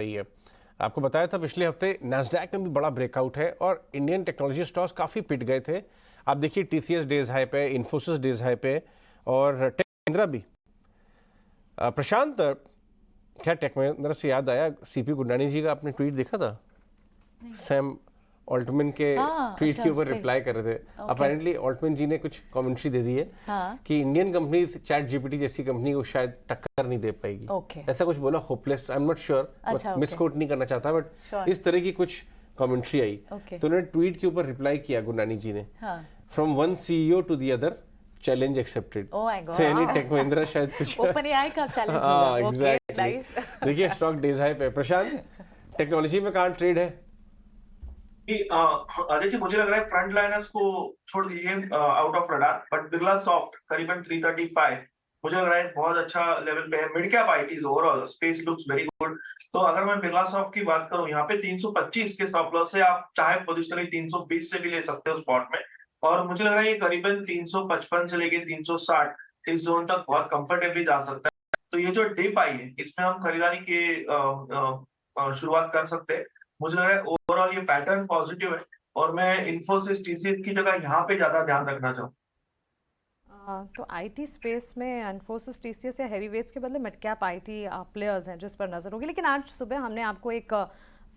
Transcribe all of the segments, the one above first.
रही है। आपको बताया था पिछले हफ्ते नैस्डैक में भी बड़ा ब्रेकआउट है और इंडियन टेक्नोलॉजी स्टॉक्स काफ़ी पिट गए थे। आप देखिए टीसीएस डेज हाई पे, इन्फोसिस डेज हाई पे और टेक महिंद्रा भी। प्रशांत, क्या टेक महिंद्रा से याद आया, सीपी गुडनानी जी का आपने ट्वीट देखा था? सैम ऑल्टमैन के ट्वीट अच्छा के उस ऊपर पे रिप्लाई कर रहे थे। ओके अपेरेंटली ऑल्टमैन जी ने कुछ कमेंट्री दे दी है हाँ कि इंडियन कंपनी चैट जीपीटी जैसी कंपनी को शायद टक्कर नहीं दे पाएगी। ओके ऐसा कुछ बोला, hopeless, I am not sure, अच्छा मिस ओके कोट नहीं करना चाहता, बट श्योर इस तरह की कुछ कमेंट्री आई। ओके तो उन्होंने ट्वीट के ऊपर रिप्लाई किया गुरनानी जी ने, हाँ from one CEO to the other, challenge accepted. Oh my तो यानी गॉड टेक महिंद्रा शायद कुछ ओपन एआई का चैलेंज होगा हाँ ओके एग्जैक्टली। नाइस देखिए स्टॉक डेज हाई पे। प्रशांत, टेक्नोलॉजी में कहाँ ट्रेड है? अजय जी, मुझे लग रहा है फ्रंट लाइनर्स को छोड़ दीजिए out of radar, but Birla soft करीबन 335 मुझे लग रहा है बहुत अच्छा लेवल पे है। Mid cap ITs overall space looks very good. तो अगर मैं बिरला सॉफ्ट की बात करूं, यहाँ पे 325 के स्टॉप लॉस से आप चाहे पोजिशनली 320 से भी ले सकते हो स्पॉट में। और मुझे लग रहा है ये करीबन 355 से लेके 360 इस जोन तक बहुत कंफर्टेबली जा सकता है। तो ये जो डिप आई है, इसमें हम खरीदारी के शुरुआत कर सकते हैं। मुझे लग रहा है ओवरऑल ये पैटर्न पॉजिटिव है और मैं इन्फोसिस टीसीएस की जगह यहाँ पे ज्यादा ध्यान रखना चाहूँ। तो आईटी स्पेस में इन्फोसिस टीसीएस या हैवीवेट्स के बदले मिड कैप आईटी प्लेयर्स हैं जिस पर नजर होगी। लेकिन आज सुबह हमने आपको एक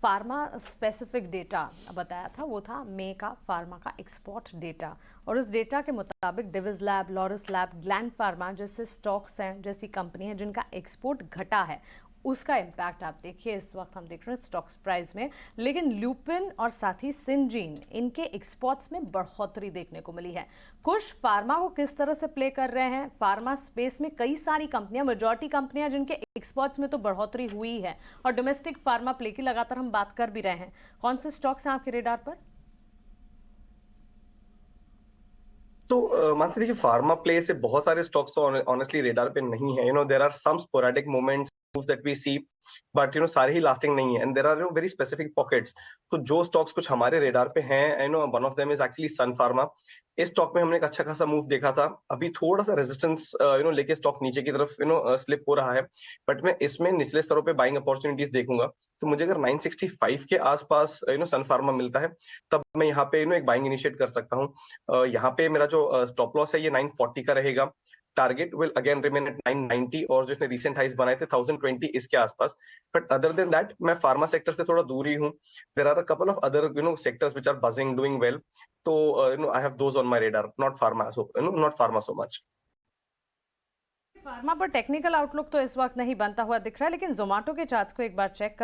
फार्मा स्पेसिफिक डेटा बताया था, वो था मई का फार्मा का एक्सपोर्ट डेटा। और उस डेटा के मुताबिक Divi's lab, Laurus lab, gland pharma जैसे स्टॉक्स हैं, जैसी कंपनी है जिनका एक्सपोर्ट घटा है, उसका इम्पैक्ट आप देखिए इस वक्त हम देख रहे हैं स्टॉक्स प्राइस में। लेकिन ल्यूपिन और साथ ही सिंजीन, इनके एक्सपोर्ट्स में बढ़ोतरी देखने को मिली है। कुछ फार्मा को किस तरह से प्ले कर रहे हैं, फार्मा स्पेस में कई सारी कंपनियां, मेजॉरिटी कंपनियां जिनके एक्सपोर्ट्स में तो बढ़ोतरी हुई है, और डोमेस्टिक फार्मा प्ले की लगातार हम बात कर भी रहे हैं। कौन से स्टॉक्स हैं आपके रेडार पर? तो मानसी देखिए, फार्मा प्ले से बहुत सारे स्टॉक्स तो ऑनेस्टली रेडार पे नहीं है। There are some sporadic moments that we see, but सारे ही लास्टिंग नहीं है, and there are very specific pockets. तो जो स्टॉक्स कुछ हमारे रेडार पे हैं, one of them is actually Sun Pharma. इस स्टॉक में हमने एक अच्छा खासा मूव देखा था। अभी थोड़ा सा रेजिस्टेंस लेके स्टॉक नीचे की तरफ स्लिप हो रहा है, बट मैं इसमें निचले स्तरों पे बाइंग अपॉर्चुनिटीज देखूंगा। तो मुझे अगर 965 के आसपास सन फार्मा मिलता है, तब मैं यहाँ पे एक बाइंग इनिशिएट कर सकता हूँ। यहाँ पे मेरा जो स्टॉप लॉस है ये 940 का रहेगा। Target will again remain at 990, और जिसने रिसेंट हाइस बनाए थे 1020 इसके आसपास। बट अदर देन दैट मैं फार्मा सेक्टर से थोड़ा दूर ही हूँ। There are a couple of other sectors which are buzzing, doing well. तो I have those on my radar, not pharma so much. Pharma पर टेक्निकल आउटलुक तो इस वक्त नहीं बनता हुआ दिख रहा है, लेकिन जोमेटो के चार्ट्स को एक बार चेक कर